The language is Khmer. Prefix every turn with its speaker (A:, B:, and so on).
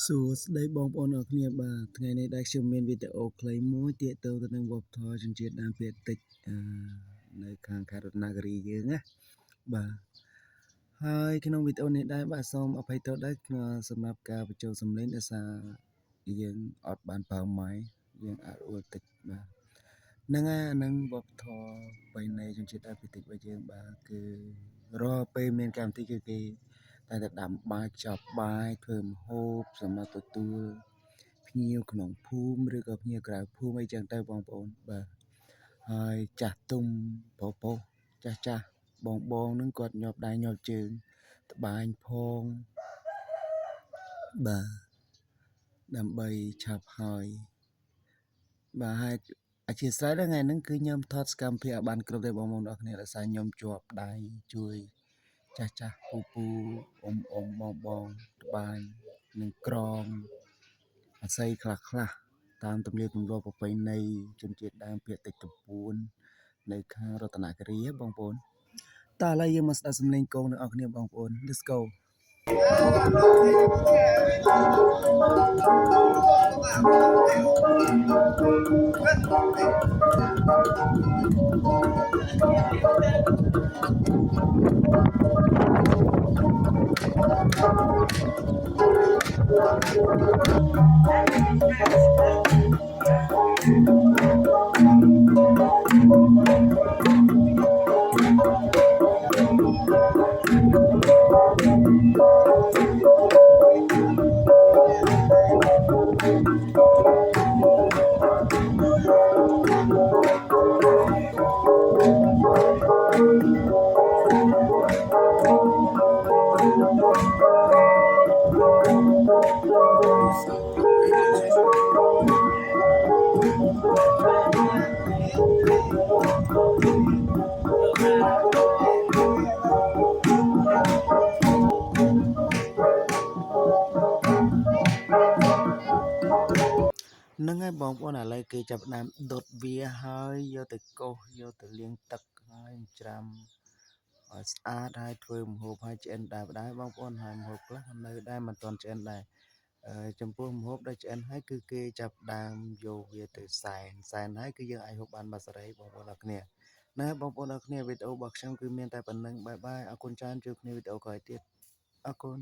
A: សួស្តីបងប្អូនអរគ្នាបាទថ្ងៃនេះដែលខ្ញុំមានវីដេអូខ្លីមួយទាក់ទងទៅនឹងវប្បធម៌ជនជាតិដើមភាគតិចនៅខាងខេត្តរតនគិរីយើងណាបាទហើយក្នុងវីដេអូនេះដែរបាទសូមអភ័យទោសដែរសម្រាប់ការបញ្ចូលសំឡេងដោយសារយើងអត់បានបើម៉ៃយើងអាចអួតតិចបាទហ្នឹងហើយអានឹងវប្បធម៌បៃណីជនជាតិដើមភាគតិចរបស់យើងបាទគឺរាល់ពេលមានកម្មវិធីគឺគេតែដាំបាយខ្ចប់បាយធ្វើម្ហូបសម្រាប់ទទួលភ្ញៀវក្នុងភូមិឬក៏ភ្ញៀវក្រៅភូមិអីចឹងទៅបងប្អូនបាទហើយចាស់ទុំប្រុសចាស់បងនឹងគាត់ញាប់ដៃញាប់ជើងត្បាញផងបាទដើម្បីឆាប់ហើយបាទហើយអធិស្ឋានថ្ងៃហ្នឹងគឺខ្ញុំថតសកម្មភាពឲ្យបានគ្រប់ទេបងប្អូនអរគ្នាដោយសារខ្ញុំជាប់ដៃជួយចាស់ពូអ៊ំបងត្បាញនឹងក្រងអាស័យខ្លះតាមទំនៀមទម្លាប់ប្រពៃណីជនជាតិដើមភាគតិចទំពួននៅខាងរតនគិរីបងប្អូនតោះឥឡូវយើងមកស្ដាប់សំឡេងកងទាំងអស់គ្នាបងប្អូន Let's go ហ្នឹងហើយបងប្អូនឥឡូវគេចាប់ផ្ដើមដុតវាហើយយកទៅកោសយកទៅលាងទឹកហើយច្រាំឲ្យស្អាតហើយធ្វើម្ហូបឲ្យឆ្អិនដែរបងប្អូនហើយម្ហូបខ្លះនៅដែរមិនទាន់ឆ្អិនដែរចំពោះម្ហូបដែលឆ្អិនហើយគឺគេចាប់ផ្ដើមយកវាទៅសែនហើយគឺយើងអាចហូបបានបាត់សេរីបងប្អូនអរគ្នាណាបងប្អូនអរគ្នាវីដេអូរបស់ខ្ញុំគឺមានតែប៉ុណ្្នឹងបាយអរគុណច្រើនជួបគ្នាវីដេអូក្រោយទៀតអរគុណ